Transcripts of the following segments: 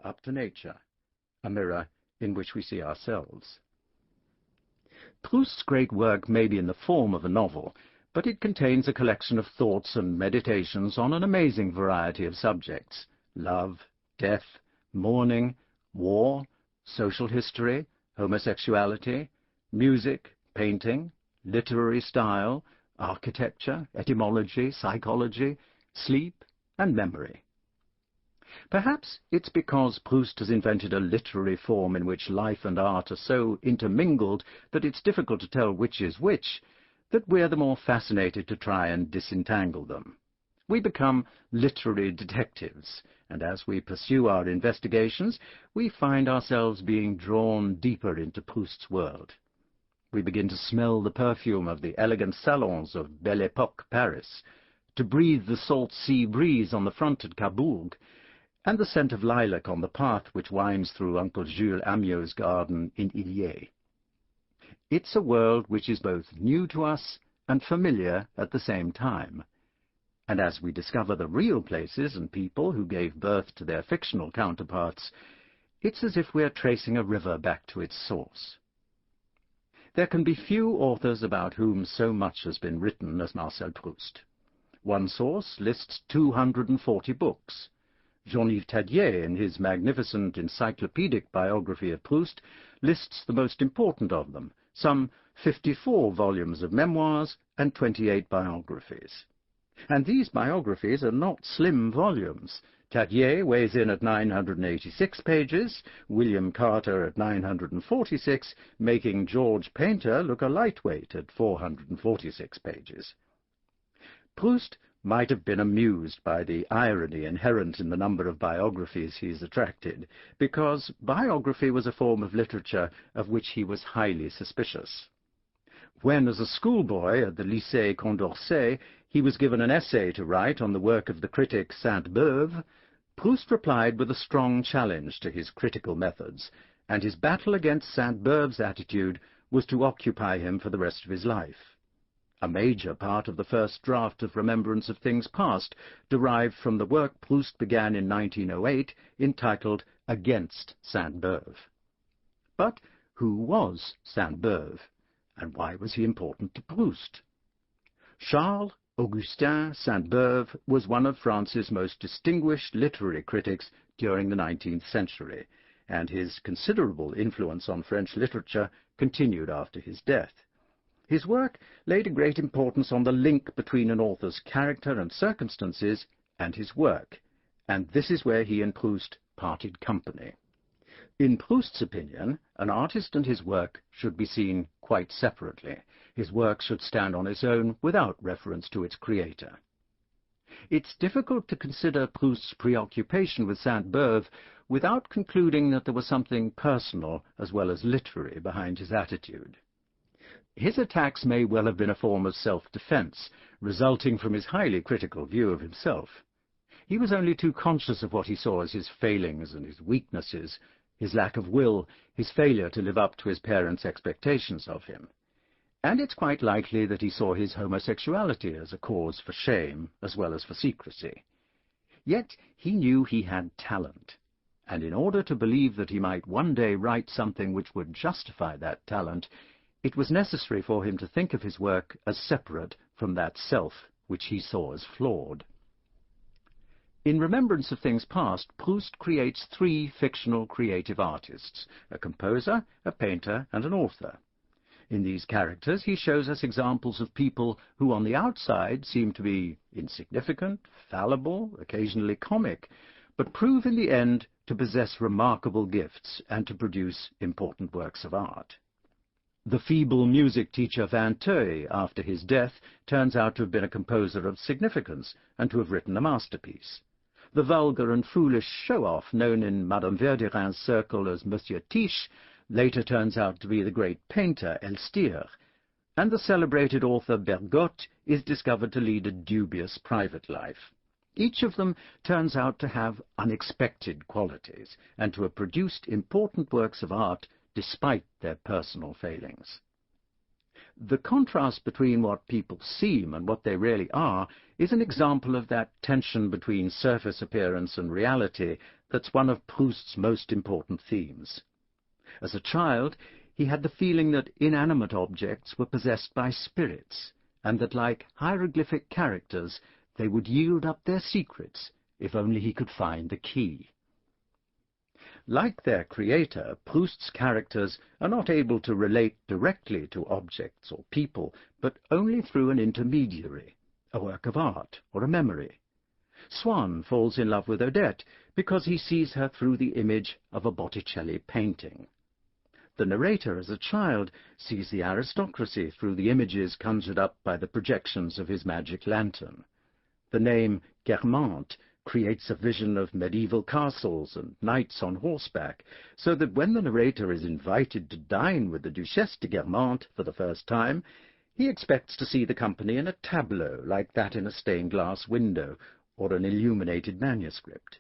up to nature, a mirror in which we see ourselves. Proust's great work may be in the form of a novel, but it contains a collection of thoughts and meditations on an amazing variety of subjects: love, death, mourning, war, social history, homosexuality, music, painting, literary style, architecture, etymology, psychology, sleep, and memory. Perhaps it's because Proust has invented a literary form in which life and art are so intermingled that it's difficult to tell which is which, that we're the more fascinated to try and disentangle them. We become literary detectives, and as we pursue our investigations, we find ourselves being drawn deeper into Proust's world. We begin to smell the perfume of the elegant salons of Belle Époque Paris, to breathe the salt sea breeze on the front at Cabourg, and the scent of lilac on the path which winds through Uncle Jules Amiot's garden in Illiers. It's a world which is both new to us and familiar at the same time. And as we discover the real places and people who gave birth to their fictional counterparts, it's as if we're tracing a river back to its source. There can be few authors about whom so much has been written as Marcel Proust. One source lists 240 books. Jean-Yves Tadier, in his magnificent encyclopedic biography of Proust, lists the most important of them, some 54 volumes of memoirs and 28 biographies. And these biographies are not slim volumes. Tadier weighs in at 986 pages, William Carter at 946, making George Painter look a lightweight at 446 pages. Proust might have been amused by the irony inherent in the number of biographies he's attracted, because biography was a form of literature of which he was highly suspicious. When, as a schoolboy at the Lycée Condorcet, he was given an essay to write on the work of the critic Sainte-Beuve, Proust replied with a strong challenge to his critical methods, and his battle against Sainte-Beuve's attitude was to occupy him for the rest of his life. A major part of the first draft of Remembrance of Things Past derived from the work Proust began in 1908, entitled Against Sainte-Beuve. But who was Sainte-Beuve, and why was he important to Proust? Charles Augustin Sainte-Beuve was one of France's most distinguished literary critics during the 19th century, and his considerable influence on French literature continued after his death. His work laid a great importance on the link between an author's character and circumstances and his work, and this is where he and Proust parted company. In Proust's opinion, an artist and his work should be seen quite separately. His work should stand on its own without reference to its creator. It's difficult to consider Proust's preoccupation with Sainte-Beuve without concluding that there was something personal as well as literary behind his attitude. His attacks may well have been a form of self-defense, resulting from his highly critical view of himself. He was only too conscious of what he saw as his failings and his weaknesses, his lack of will, his failure to live up to his parents' expectations of him. And it's quite likely that he saw his homosexuality as a cause for shame as well as for secrecy. Yet he knew he had talent, and in order to believe that he might one day write something which would justify that talent, it was necessary for him to think of his work as separate from that self which he saw as flawed. In Remembrance of Things Past, Proust creates three fictional creative artists: a composer, a painter, and an author. In these characters he shows us examples of people who on the outside seem to be insignificant, fallible, occasionally comic, but prove in the end to possess remarkable gifts and to produce important works of art. The feeble music teacher Vinteuil, after his death, turns out to have been a composer of significance and to have written a masterpiece. The vulgar and foolish show-off known in Madame Verdurin's circle as Monsieur Tiche later turns out to be the great painter Elstir, and the celebrated author Bergotte is discovered to lead a dubious private life. Each of them turns out to have unexpected qualities and to have produced important works of art despite their personal failings. The contrast between what people seem and what they really are is an example of that tension between surface appearance and reality that's one of Proust's most important themes. As a child, he had the feeling that inanimate objects were possessed by spirits, and that, like hieroglyphic characters, they would yield up their secrets if only he could find the key. Like their creator, Proust's characters are not able to relate directly to objects or people, but only through an intermediary, a work of art or a memory. Swann falls in love with Odette because he sees her through the image of a Botticelli painting. The narrator, as a child, sees the aristocracy through the images conjured up by the projections of his magic lantern. The name Guermantes creates a vision of medieval castles and knights on horseback, so that when the narrator is invited to dine with the Duchesse de Guermantes for the first time, he expects to see the company in a tableau like that in a stained-glass window or an illuminated manuscript.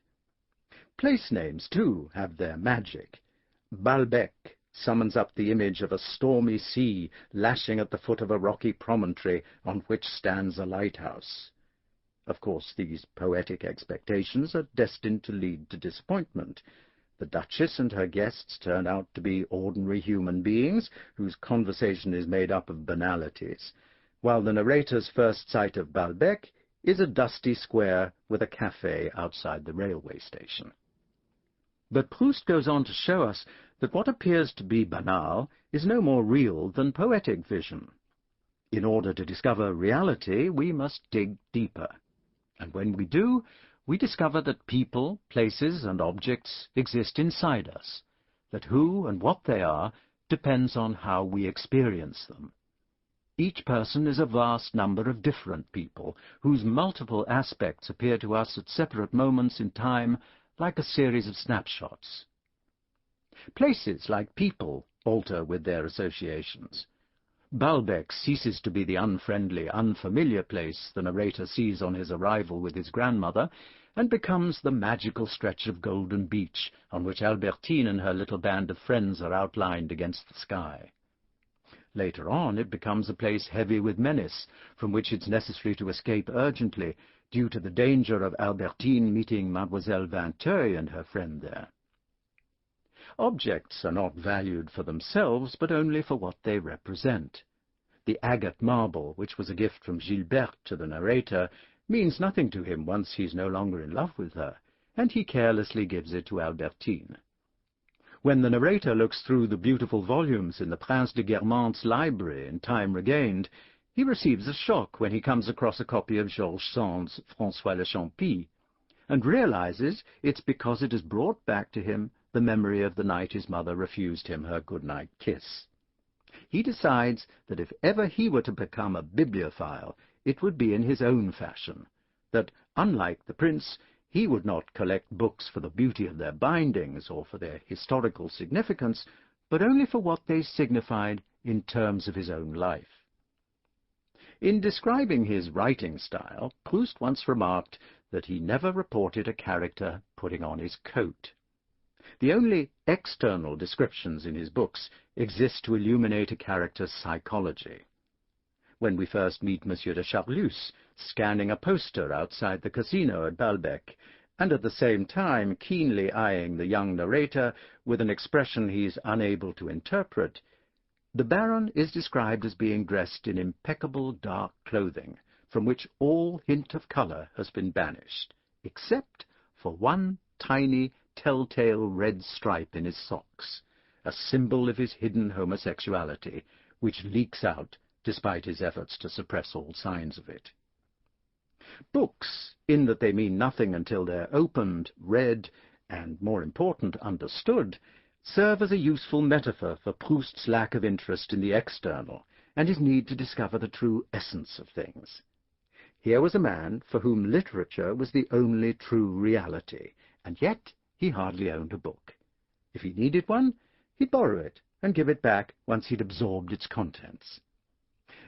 Place names, too, have their magic. Balbec summons up the image of a stormy sea lashing at the foot of a rocky promontory on which stands a lighthouse. Of course, these poetic expectations are destined to lead to disappointment. The Duchess and her guests turn out to be ordinary human beings whose conversation is made up of banalities, while the narrator's first sight of Balbec is a dusty square with a café outside the railway station. But Proust goes on to show us that what appears to be banal is no more real than poetic vision. In order to discover reality, we must dig deeper. And when we do, we discover that people, places, and objects exist inside us, that who and what they are depends on how we experience them. Each person is a vast number of different people, whose multiple aspects appear to us at separate moments in time like a series of snapshots. Places, like people, alter with their associations. Balbec ceases to be the unfriendly, unfamiliar place the narrator sees on his arrival with his grandmother, and becomes the magical stretch of golden beach on which Albertine and her little band of friends are outlined against the sky. Later on, it becomes a place heavy with menace, from which it's necessary to escape urgently, due to the danger of Albertine meeting Mademoiselle Vinteuil and her friend there. Objects are not valued for themselves, but only for what they represent. The agate marble, which was a gift from Gilberte to the narrator, means nothing to him once he's no longer in love with her, and he carelessly gives it to Albertine. When the narrator looks through the beautiful volumes in the Prince de Guermantes' library in Time Regained, he receives a shock when he comes across a copy of Georges Sand's François le Champi, and realizes it's because it has brought back to him the memory of the night his mother refused him her good-night kiss. He decides that if ever he were to become a bibliophile, it would be in his own fashion, that, unlike the prince, he would not collect books for the beauty of their bindings or for their historical significance, but only for what they signified in terms of his own life. In describing his writing style, Proust once remarked that he never reported a character putting on his coat. The only external descriptions in his books exist to illuminate a character's psychology. When we first meet Monsieur de Charlus, scanning a poster outside the casino at Balbec, and at the same time keenly eyeing the young narrator with an expression he's unable to interpret, the Baron is described as being dressed in impeccable dark clothing, from which all hint of colour has been banished, except for one tiny, telltale red stripe in his socks, a symbol of his hidden homosexuality, which leaks out despite his efforts to suppress all signs of it. Books, in that they mean nothing until they're opened, read, and, more important, understood, serve as a useful metaphor for Proust's lack of interest in the external and his need to discover the true essence of things. Here was a man for whom literature was the only true reality, and yet he hardly owned a book. If he needed one, he'd borrow it and give it back once he'd absorbed its contents.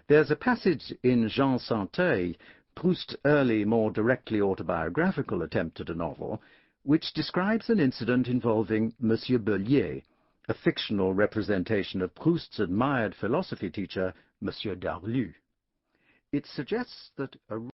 There's a passage in Jean Santeuil, Proust's early, more directly autobiographical attempt at a novel, which describes an incident involving Monsieur Bellier, a fictional representation of Proust's admired philosophy teacher, Monsieur Darlu. It suggests that a